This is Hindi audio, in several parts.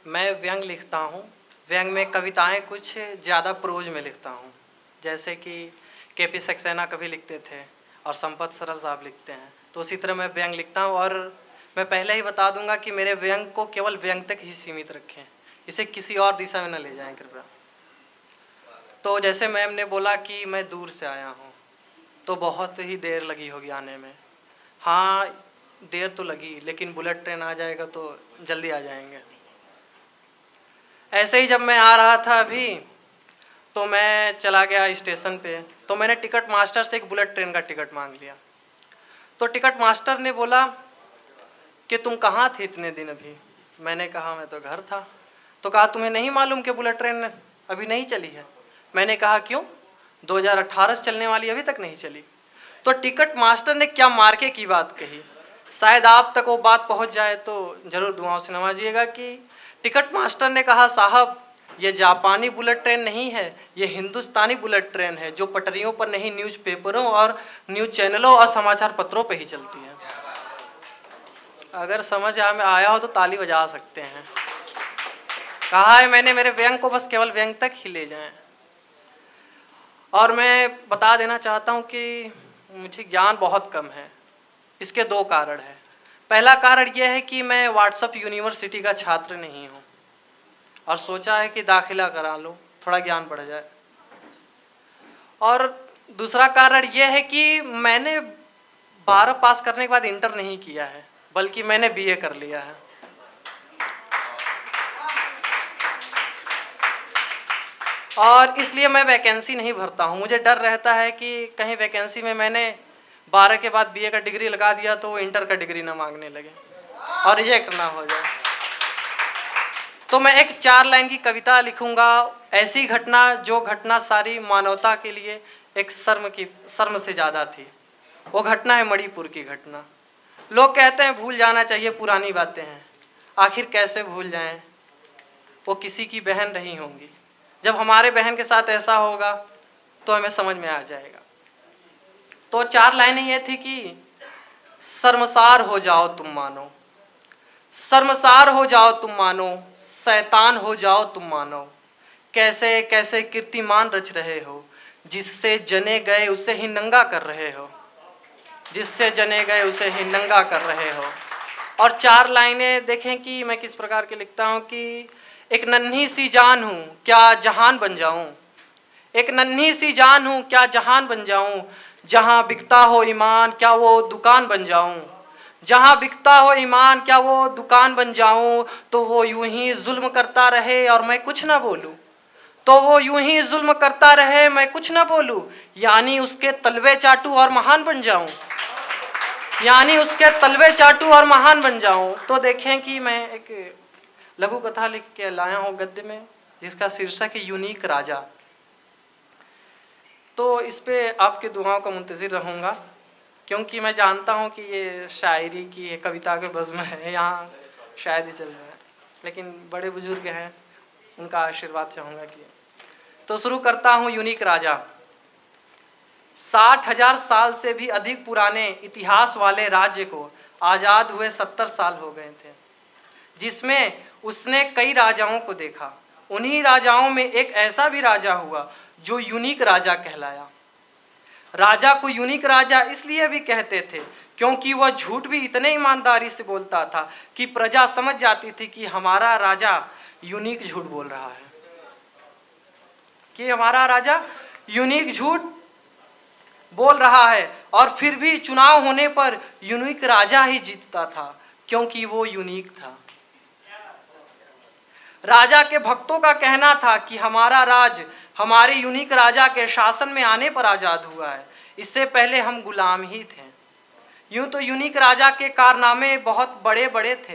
मैं व्यंग लिखता हूँ। व्यंग में कविताएं कुछ ज़्यादा प्रोज में लिखता हूँ, जैसे कि के.पी. सक्सेना कभी लिखते थे और संपत सरल साहब लिखते हैं, तो उसी तरह मैं व्यंग लिखता हूँ। और मैं पहले ही बता दूंगा कि मेरे व्यंग को केवल व्यंग तक ही सीमित रखें, इसे किसी और दिशा में न ले जाएं कृपया। तो जैसे मैम ने बोला कि मैं दूर से आया हूँ, तो बहुत ही देर लगी होगी आने में। हाँ, देर तो लगी, लेकिन बुलेट ट्रेन आ जाएगा तो जल्दी आ जाएंगे। ऐसे ही जब मैं आ रहा था अभी, तो मैं चला गया स्टेशन पे, तो मैंने टिकट मास्टर से एक बुलेट ट्रेन का टिकट मांग लिया। तो टिकट मास्टर ने बोला कि तुम कहाँ थे इतने दिन अभी? मैंने कहा मैं तो घर था। तो कहा तुम्हें नहीं मालूम कि बुलेट ट्रेन अभी नहीं चली है? मैंने कहा क्यों? 2018 से चलने वाली अभी तक नहीं चली। तो टिकट मास्टर ने क्या मार्के की बात कही, शायद आप तक वो बात पहुंच जाए तो जरूर दुआओं से नवाजिएगा। कि टिकट मास्टर ने कहा साहब, ये जापानी बुलेट ट्रेन नहीं है, ये हिंदुस्तानी बुलेट ट्रेन है, जो पटरियों पर नहीं न्यूज़पेपरों और न्यूज़ चैनलों और समाचार पत्रों पर ही चलती है। अगर समझ में आया हो तो ताली बजा सकते हैं। कहा है मैंने मेरे व्यंग को बस केवल व्यंग तक ही ले जाएं। और मैं बता देना चाहता हूं कि मुझे ज्ञान बहुत कम है। इसके दो कारण हैं। पहला कारण यह है कि मैं व्हाट्सएप यूनिवर्सिटी का छात्र नहीं हूं और सोचा है कि दाखिला करा लूं, थोड़ा ज्ञान बढ़ जाए। और दूसरा कारण यह है कि मैंने 12 पास करने के बाद इंटर नहीं किया है, बल्कि मैंने बीए कर लिया है। और इसलिए मैं वैकेंसी नहीं भरता हूँ। मुझे डर रहता है कि कहीं वैकेंसी में मैंने 12 के बाद बीए का डिग्री लगा दिया तो इंटर का डिग्री ना मांगने लगे और रिजेक्ट ना हो जाए। तो मैं एक 4 लाइन की कविता लिखूंगा, ऐसी घटना जो घटना सारी मानवता के लिए एक शर्म से ज़्यादा थी। वो घटना है मणिपुर की घटना। लोग कहते हैं भूल जाना चाहिए, पुरानी बातें हैं। आखिर कैसे भूल जाएं? वो किसी की बहन रही होंगी। जब हमारे बहन के साथ ऐसा होगा तो हमें समझ में आ जाएगा। तो 4 लाइनें ये थी कि शर्मसार हो जाओ तुम मानो, शर्मसार हो जाओ तुम मानो, शैतान हो जाओ तुम मानो, कैसे कैसे कीर्तिमान रच रहे हो, जिससे जने गए उसे ही नंगा कर रहे हो, जिससे जने गए उसे ही नंगा कर रहे हो। और 4 लाइनें देखें कि मैं किस प्रकार के लिखता हूँ कि एक नन्ही सी जान हूँ क्या जहान बन जाऊँ, एक नन्ही सी जान हूँ क्या जहान बन जाऊँ, जहाँ बिकता हो ईमान क्या वो दुकान बन जाऊँ, जहाँ बिकता हो ईमान क्या वो दुकान बन जाऊँ। तो वो यूं ही जुल्म करता रहे और मैं कुछ ना बोलूँ, तो वो यूं ही जुल्म करता रहे मैं कुछ ना बोलूँ, यानी उसके तलवे चाटू और महान बन जाऊँ, यानी उसके तलवे चाटू और महान बन जाऊँ। तो देखें कि मैं एक लघु कथा लिख के लाया हूँ गद्य में, जिसका शीर्षक है यूनिक राजा। तो इस पे आपके दुआओं का मुंतज़िर रहूँगा, क्योंकि मैं जानता हूँ कि ये शायरी की कविता के बज़्म है, यहाँ शायद ही चल रहा है, लेकिन बड़े बुजुर्ग हैं, उनका आशीर्वाद चाहूँगा कि। तो शुरू करता हूँ यूनिक राजा। 60,000 साल से भी अधिक पुराने इतिहास वाले राज्य को आज़ाद हुए 70 साल हो गए थे, जिसमें उसने कई राजाओं को देखा। उन्हीं राजाओं में एक ऐसा भी राजा हुआ जो यूनिक राजा कहलाया। राजा को यूनिक राजा इसलिए भी कहते थे क्योंकि वह झूठ भी इतने ईमानदारी से बोलता था कि प्रजा समझ जाती थी कि हमारा राजा यूनिक झूठ बोल रहा है, कि हमारा राजा यूनिक झूठ बोल रहा है। और फिर भी चुनाव होने पर यूनिक राजा ही जीतता था, क्योंकि वो यूनिक था। राजा के भक्तों का कहना था कि हमारा राज हमारे यूनिक राजा के शासन में आने पर आज़ाद हुआ है, इससे पहले हम गुलाम ही थे। यूं तो यूनिक राजा के कारनामे बहुत बड़े बड़े थे,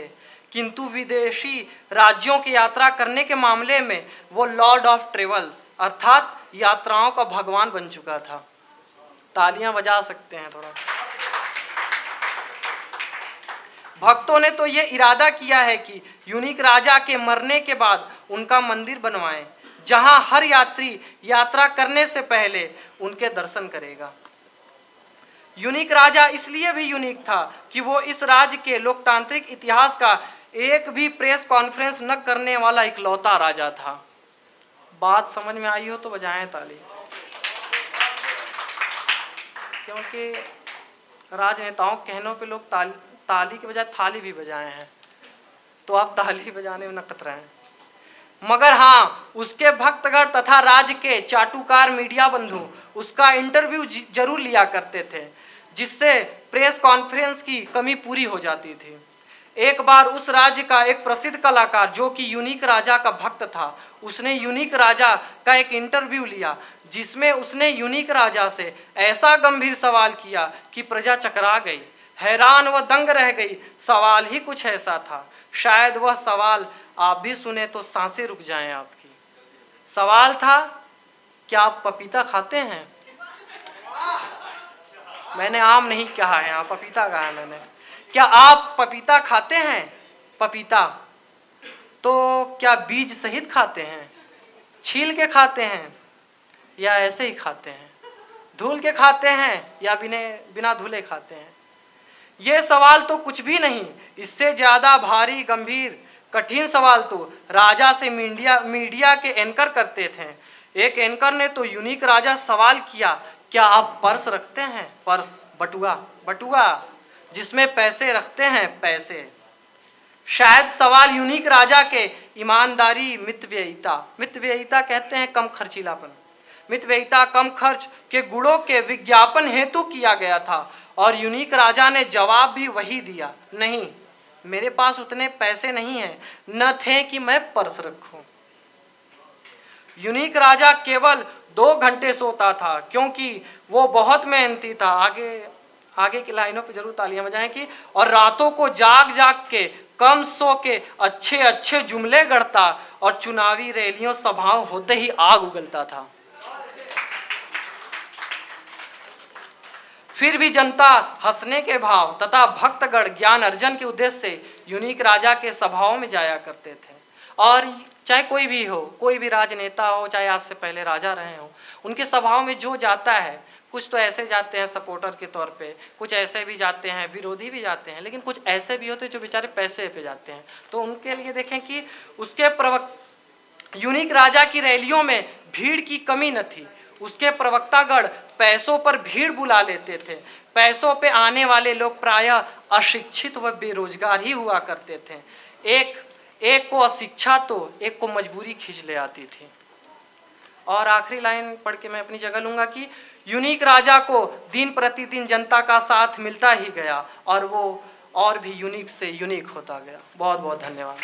किंतु विदेशी राज्यों की यात्रा करने के मामले में वो लॉर्ड ऑफ ट्रेवल्स अर्थात यात्राओं का भगवान बन चुका था। तालियां बजा सकते हैं थोड़ा। भक्तों ने तो ये इरादा किया है कि यूनिक राजा के मरने के बाद उनका मंदिर बनवाएं, जहां हर यात्री यात्रा करने से पहले उनके दर्शन करेगा। यूनिक राजा इसलिए भी यूनिक था कि वो इस राज्य के लोकतांत्रिक इतिहास का एक भी प्रेस कॉन्फ्रेंस न करने वाला इकलौता राजा था। बात समझ में आई हो तो बजाएं ताली, क्योंकि राजनेताओं के कहनों पे लोग ताली के बजाय थाली भी बजाए हैं, तो आप ताली बजाने में न कतराएं। मगर हाँ, उसके भक्तगण तथा राज्य के चाटुकार मीडिया बंधु उसका इंटरव्यू जरूर लिया करते थे, जिससे प्रेस कॉन्फ्रेंस की कमी पूरी हो जाती थी। एक बार उस राज्य का एक प्रसिद्ध कलाकार जो कि यूनिक राजा का भक्त था, उसने यूनिक राजा का एक इंटरव्यू लिया, जिसमें उसने यूनिक राजा से ऐसा गंभीर सवाल किया कि प्रजा चकरा गई, हैरान व दंग रह गई। सवाल ही कुछ ऐसा था, शायद वह सवाल आप भी सुने तो सांसें रुक जाएं आपकी। सवाल था, क्या आप पपीता खाते हैं? मैंने आम नहीं कहा है, आप पपीता कहा है मैंने। क्या आप पपीता खाते हैं? पपीता तो क्या बीज सहित खाते हैं, छील के खाते हैं, या ऐसे ही खाते हैं, धुल के खाते हैं, या बिना धुले खाते हैं? ये सवाल तो कुछ भी नहीं, इससे ज्यादा भारी, गंभीर, कठिन सवाल तो राजा से मीडिया के एंकर करते थे। एक एंकर ने तो यूनिक राजा सवाल किया, क्या आप पर्स रखते हैं? पर्स, बटुआ जिसमें पैसे रखते हैं, पैसे। शायद सवाल यूनिक राजा के ईमानदारी, मितव्ययिता कहते हैं कम खर्चीलापन, मितव्ययिता, कम खर्च के गुणों के विज्ञापन हेतु किया गया था। और यूनिक राजा ने जवाब भी वही दिया, नहीं, मेरे पास उतने पैसे नहीं हैं, न थे कि मैं पर्स रखूं। यूनिक राजा केवल 2 घंटे सोता था, क्योंकि वो बहुत मेहनती था। आगे की लाइनों पे जरूर तालियां बजाएं कि और रातों को जाग के, कम सो के अच्छे जुमले गढ़ता और चुनावी रैलियों, सभाओं होते ही आग उगलता था। फिर भी जनता हंसने के भाव तथा भक्तगण ज्ञान अर्जन के उद्देश्य से यूनिक राजा के सभाओं में जाया करते थे। और चाहे कोई भी हो, कोई भी राजनेता हो, चाहे आज से पहले राजा रहे हो, उनके सभाओं में जो जाता है, कुछ तो ऐसे जाते हैं सपोर्टर के तौर पे, कुछ ऐसे भी जाते हैं, विरोधी भी जाते हैं, लेकिन कुछ ऐसे भी होते हैं जो बेचारे पैसे पे जाते हैं। तो उनके लिए देखें कि उसके यूनिक राजा की रैलियों में भीड़ की कमी न थी। उसके प्रवक्तागण पैसों पर भीड़ बुला लेते थे। पैसों पे आने वाले लोग प्रायः अशिक्षित व बेरोजगार ही हुआ करते थे। एक को अशिक्षा तो एक को मजबूरी खींच ले आती थी। और आखिरी लाइन पढ़ के मैं अपनी जगह लूंगा कि यूनिक राजा को दिन प्रतिदिन जनता का साथ मिलता ही गया और वो और भी यूनिक से यूनिक होता गया। बहुत बहुत धन्यवाद।